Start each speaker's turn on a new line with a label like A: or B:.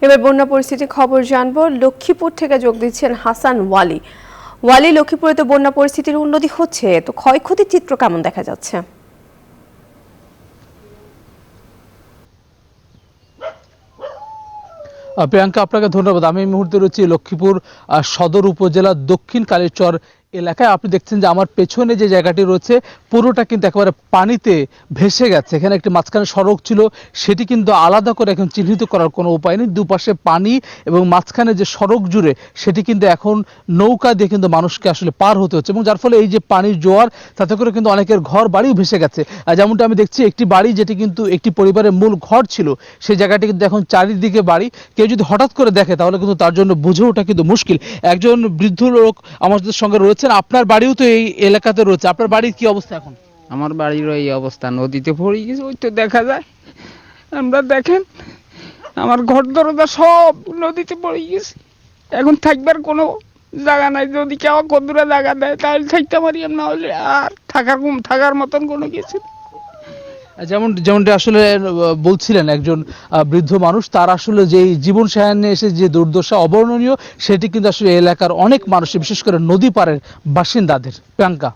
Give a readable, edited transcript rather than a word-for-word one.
A: এবার বন্যা পরিস্থিতির খবর জানবো। লক্ষ্মীপুর থেকে যোগ দিচ্ছেন হাসান ওয়ালি। ওয়ালি, লক্ষ্মীপুরে তো বন্যা পরিস্থিতির উন্নতি হচ্ছে, তো ক্ষয়ক্ষতির চিত্র কেমন দেখা যাচ্ছে?
B: প্রিয়াঙ্কা, আপনাকে ধন্যবাদ। আমি এই মুহূর্তে রয়েছি লক্ষ্মীপুর সদর উপজেলার দক্ষিণ কালীরচর এলাকায়। আপনি দেখছেন যে আমার পেছনে যে জায়গাটি রয়েছে পুরোটা কিন্তু একেবারে পানিতে ভেসে গেছে। এখানে একটি মাঝখানে সড়ক ছিল, সেটি কিন্তু আলাদা করে এখন চিহ্নিত করার কোনো উপায় নেই। দুপাশে পানি এবং মাঝখানে যে সড়ক জুড়ে সেটি কিন্তু এখন নৌকা দিয়ে কিন্তু মানুষকে আসলে পার হতে হচ্ছে, এবং যার ফলে এই যে পানির জোয়ার, তাতে করে কিন্তু অনেকের ঘর বাড়িও ভেসে গেছে। যেমনটা আমি দেখছি, একটি বাড়ি যেটি কিন্তু একটি পরিবারের মূল ঘর ছিল, সেই জায়গাটি কিন্তু এখন চারিদিকে বাড়ি। কেউ যদি হঠাৎ করে দেখে তাহলে কিন্তু তার জন্য বুঝে ওঠা কিন্তু মুশকিল। একজন বৃদ্ধ লোক আমাদের সঙ্গে রয়েছেন। আপনার বাড়িও তো এই এলাকাতে রয়েছে, আপনার বাড়ির কি অবস্থা এখন?
C: আমার বাড়ির এই অবস্থা, নদীতে পড়ে গেছে, ওই তো দেখা যায়। আমরা দেখেন, আমার ঘর দরজা সব নদীতে পড়ে গেছে। এখন থাকবার কোনো জায়গা নাই। যদি কেউ কদুরা জায়গা দেয় তাহলে থাকতে পারি, না হলে আর থাকার মতন কোনো কিছু নেই।
B: যেমনটা আসলে বলছিলেন একজন বৃদ্ধ মানুষ, তার আসলে যে জীবন সায়ান্নে এসে যে দুর্দশা অবর্ণনীয়, সেটি কিন্তু আসলে এলাকার অনেক মানুষ, বিশেষ করে নদী পাড়ের বাসিন্দাদের। প্রিয়াঙ্কা।